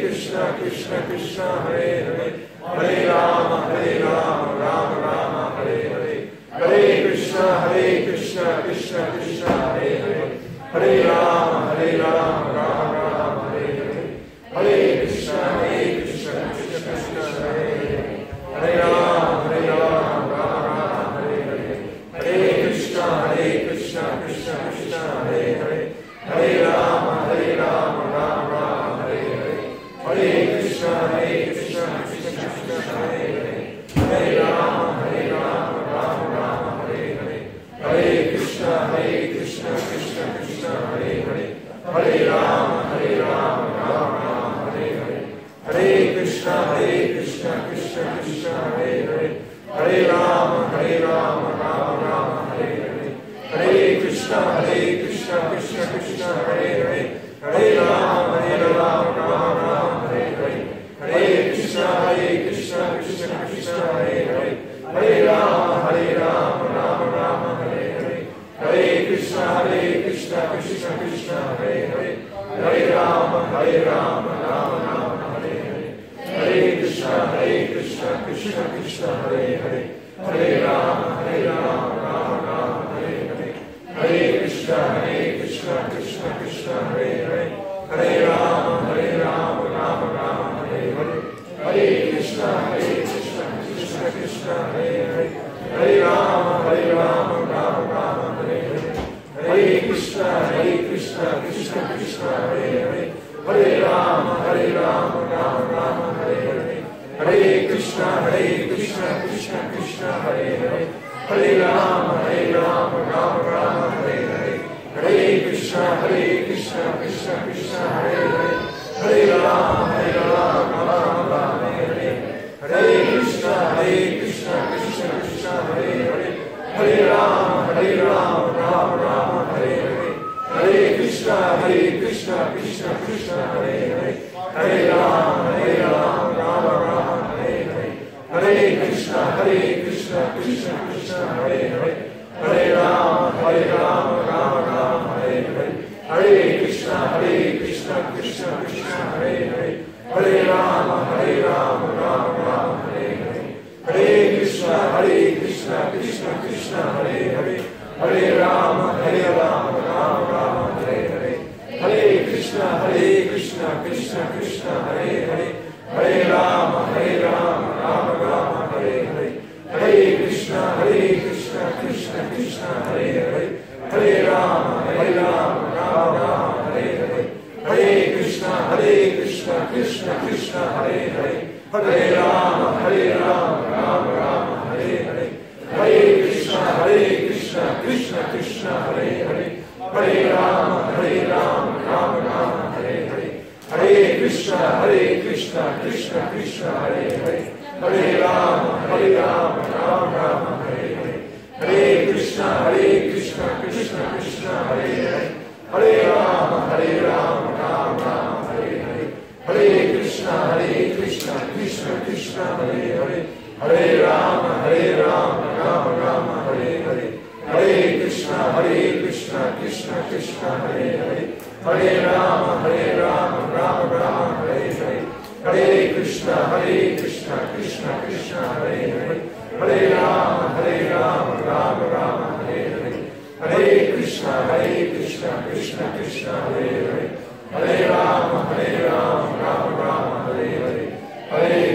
Speaker 2: Krishna, Krishna Krishna, Hare Hare, Hare Rama, Rama Rama, Hare Hare, Hare Krishna, Krishna Krishna, Hare Hare, Hare Rama, Rama Rama, Hare Hare, Hare Krishna, Krishna Krishna, Hare Hare, Hare Rama, Rama Rama, Hare Hare, Hare Krishna, Krishna Krishna, Hare Hare, Hare Rama, Rama Rama, Hare Hare, Hare Krishna, Krishna Krishna, Hare Hare, Hare Rama, Rama Rama, Hare Hare, Hare Krishna, Krishna Krishna, Hare Hare, Hare Rama, Rama Rama, Hare Hare, Hare Krishna, Krishna Krishna, Hare Hare, Hare Rama, Rama Rama, Hare Hare, Hare Krishna, Krishna Krishna, Hare Hare, Hare Rama, Rama Rama, Hare Hare, Hare Krishna, Krishna Krishna, Hare Hare, Hare Rama, Rama Rama, Hare Hare, Hare Krishna, Krishna Krishna, Hare Hare, Hare Rama, Rama Rama, Hare Hare, Hare Krishna, Krishna Krishna, Hare Hare, Hare Rama, Rama Rama, Hare Hare, Hare Krishna, Krishna Krishna, Hare Hare, Hare Rama, Rama Rama, Hare Hare, Hare Krishna, Krishna Krishna, Hare Hare, Hare Rama, Rama Rama, Hare Hare, Hare Krishna, Krishna Krishna, Hare Hare, Hare Rama, Rama Rama, Hare Hare, Hare Krishna, Krishna Krishna, Hare Hare, Hare Rama, Rama Rama, Hare Hare, Hare Krishna, Krishna Krishna, Hare Hare, Hare Rama, Rama Rama, Hare Hare, Hare Krishna, Krishna Krishna, Hare Hare, Hare Rama, Rama Rama, Hare Hare, Hare Krishna, Krishna Krishna, Hare Hare, Hare Rama, Rama Rama, Hare Hare, Hare Krishna, Krishna Krishna, Hare Hare, Hare Rama, Rama Rama, Hare Hare, Hare Krishna, Krishna Krishna, Hare Hare, Hare Rama, Rama, Hare Hare, Hare Krishna, Krishna Krishna, Hare Hare, Hare Rama, Rama, Hare Hare, Hare Krishna, Krishna Krishna, Hare Hare, Hare Rama, Rama, Hare Hare, Hare Krishna, Krishna Krishna, Hare Hare, Hare Rama, Rama, Hare Hare, Hare Krishna, Krishna Krishna, Hare Hare, Hare Rama, Rama, Hare Hare, Hare Krishna, Krishna Krishna, Hare Hare, Hare Rama, Rama, Hare Hare, Hare Krishna, Krishna Krishna, Hare Hare, Hare Rama, Rama, Hare Hare, Hare Krishna, Krishna Krishna, Hare Hare, Hare Rama, Rama, Hare Hare, Hare Krishna, Krishna Krishna, Hare Hare, Hare Rama, Rama, Hare Hare, Hare Krishna, Krishna Krishna, Hare Hare, Hare Rama, Rama, Hare Hare, Hare Krishna, Krishna Krishna, Hare Hare, Hare Rama, Rama, Hare Hare, Hare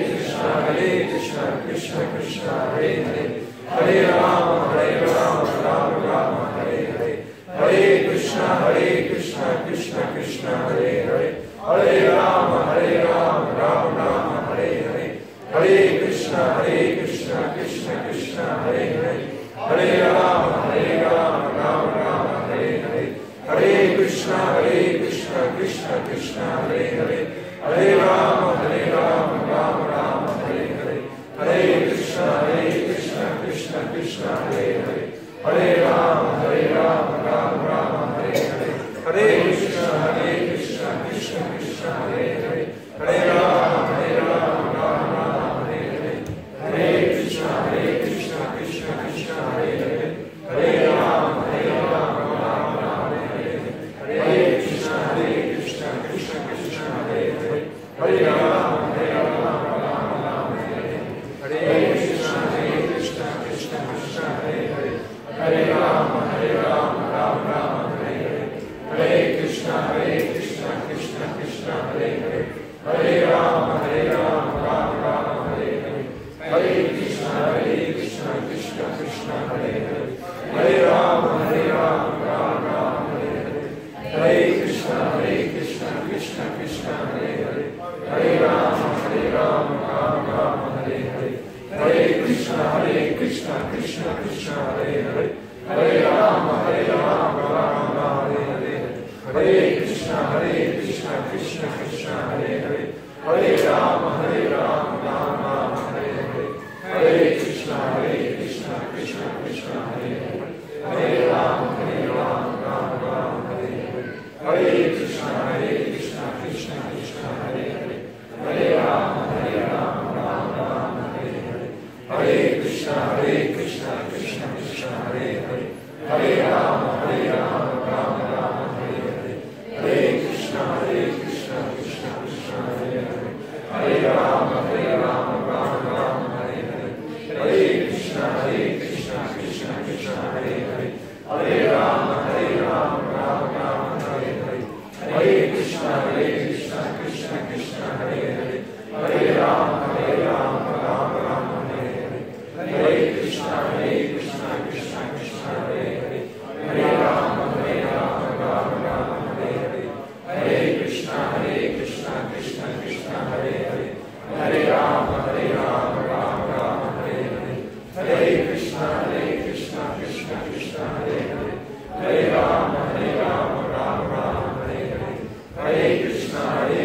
Speaker 2: Krishna, Krishna Krishna, Hare Hare, Hare Rama, Rama, Hare Hare, Hare Krishna, Krishna Krishna, Hare Hare, Hare Rama, Rama, Hare Hare, Hare Krishna, Krishna Krishna, Hare Hare, Hare Rama, Rama, Hare Hare, Hare Krishna, Krishna Krishna, Hare Hare, Hare Rama, Rama, Hare Hare, Hare Krishna, Hare Rama, Hare Rama, Rama Rama, Hare Hare, Hare Krishna, Krishna Krishna, Hare Hare, Hare Rama, Rama Rama, Hare Hare, Hare Krishna, Krishna Krishna, Hare Hare, Hare Rama, Rama Rama, Hare Hare, Hare Krishna, Krishna Krishna, Hare Hare, Hare Rama, Rama Rama, Hare Hare, Hare Krishna, Krishna Krishna, Hare Hare, Hare Rama, Rama Rama, Hare Hare, Hare Krishna, Krishna Krishna, Hare Hare, Hare Rama, Rama, Hare Hare, Hare Krishna, Krishna Krishna, Hare Hare, Hare Rama, Rama, Hare Hare, Hare Krishna, Krishna Krishna, Hare Hare, Hare Rama, Rama, Hare Hare, Hare Krishna, Krishna Krishna, Hare Hare, Hare Rama, Rama, Hare Hare, Hare Krishna, Krishna Krishna, Hare Hare, Hare Rama, Rama, Hare Hare, Hare Krishna, Krishna Krishna, Hare Hare, Hare Rama, Rama, Hare Hare, Hare Krishna, Krishna Krishna, Hare Hare, Hare Rama, Rama, Hare Hare, Hare Krishna, Krishna Krishna, Hare Hare, Hare Rama, Rama, Hare Hare, Hare Krishna, Krishna Krishna, Hare Hare, Hare Rama, Rama, Hare Hare, Hare Krishna, Krishna Krishna, Hare Hare, Hare Rama, Rama, Hare Hare, Hare Krishna, Krishna Krishna, Hare Hare, Hare Rama, Rama, Hare Hare, Hare Krishna,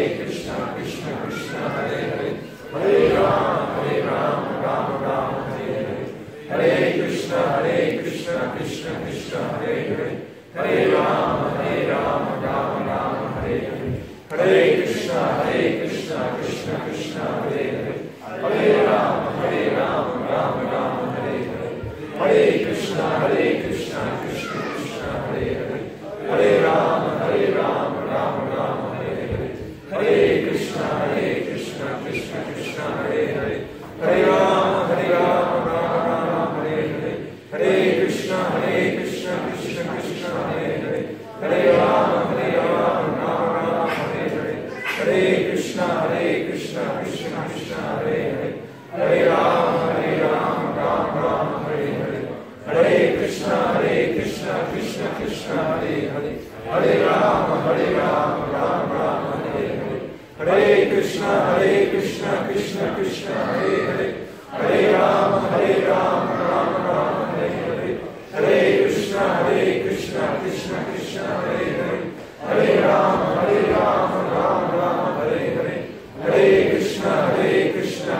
Speaker 2: Krishna Krishna, Hare Hare, Hare Rama, Rama, Hare Hare, Hare Krishna, Krishna Krishna, Hare Hare, Hare Rama, Rama, Hare Hare, Hare Krishna, Krishna Krishna, Hare Hare, Hare Rama, Rama, Hare Hare, Hare Krishna, Krishna Krishna, Hare Hare, Hare Rama, Rama, Hare Hare, Hare Krishna, Krishna Krishna, Hare Hare, Hare Rama, Rama, Hare Hare, Hare Krishna, Krishna Krishna, Hare Hare, Hare Rama, Rama, Hare Hare, Hare Krishna, Krishna Krishna, Hare Hare, Hare Rama, Rama, Hare Hare, Hare Krishna, Krishna Krishna, Hare Hare, Hare Rama, Rama, Hare Hare, Hare Krishna, Krishna Krishna, Hare Hare, Hare Rama, Rama, Hare Hare, Hare Krishna, Krishna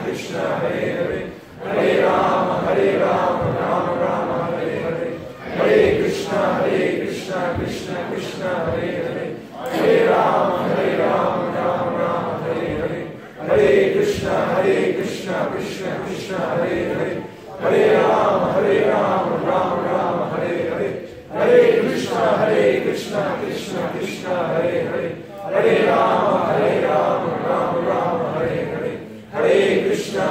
Speaker 2: Krishna, Hare Hare, Hare Rama, Rama, Hare Hare, Hare Krishna, Krishna Krishna, Hare Hare, Hare Rama, Rama, Hare Hare, Hare Krishna, Krishna Krishna, Hare Hare, Hare Rama, Rama, Hare Hare, Hare Krishna, Krishna Krishna, Hare Hare, Hare Rama, Rama, Hare Hare, Hare Krishna, Krishna Krishna, Hare Hare, Hare Rama, Rama, Hare Hare, Hare Krishna,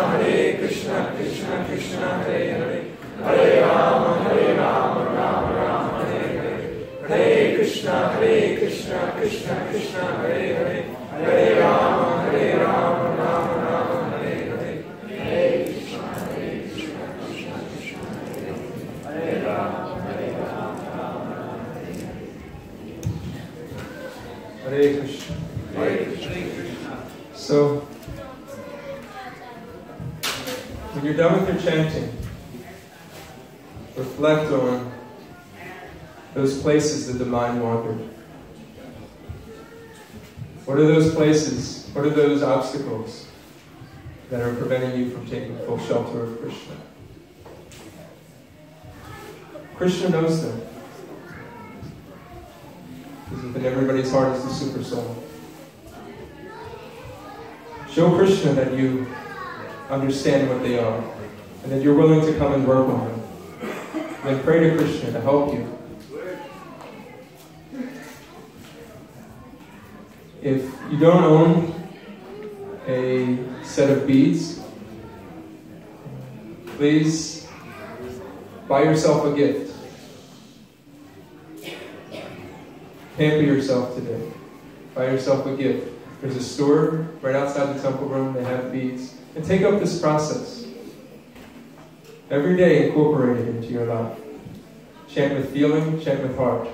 Speaker 2: Krishna Krishna, Hare Hare, Hare Rama, Rama, Hare Hare, Hare Krishna, Krishna Krishna, Hare Hare, Hare Rama, Rama, Hare Hare, Hare Krishna, Krishna Krishna, Hare Rama,
Speaker 1: Hare Krishna.
Speaker 2: Hare Krishna.
Speaker 1: So, when you're done with your chanting, reflect on those places that the mind wandered. What are those places? What are those obstacles that are preventing you from taking full shelter of Krishna? Krishna knows them. Because in everybody's heart is the super soul. Show Krishna that you understand what they are, and that you're willing to come and work on them. Then pray to Krishna to help you. If you don't own a set of beads, please buy yourself a gift. Pamper yourself today. Buy yourself a gift. There's a store right outside the temple room. They have beads. And take up this process. Every day incorporate it into your life. Chant with feeling, chant with heart.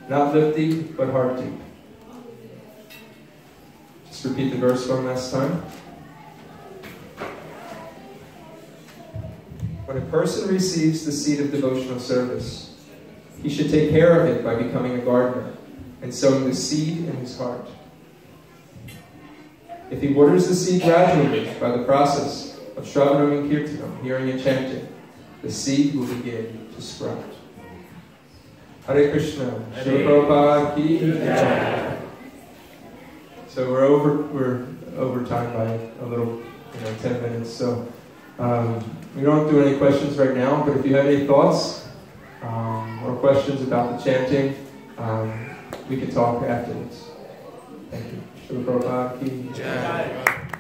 Speaker 1: Not lip deep, but heart deep. Just repeat the verse one last time. When a person receives the seed of devotional service, he should take care of it by becoming a gardener and sowing the seed in his heart. If he waters the seed gradually by the process of Shravanam and Kirtanam, hearing and chanting, the seed will begin to sprout. Hare Krishna. Srila Prabhupada ki jai. So we're over time by a little, 10 minutes. So we don't do any questions right now, but if you have any thoughts or questions about the chanting, we can talk afterwards. Thank you. Srila Prabhupada ki jai.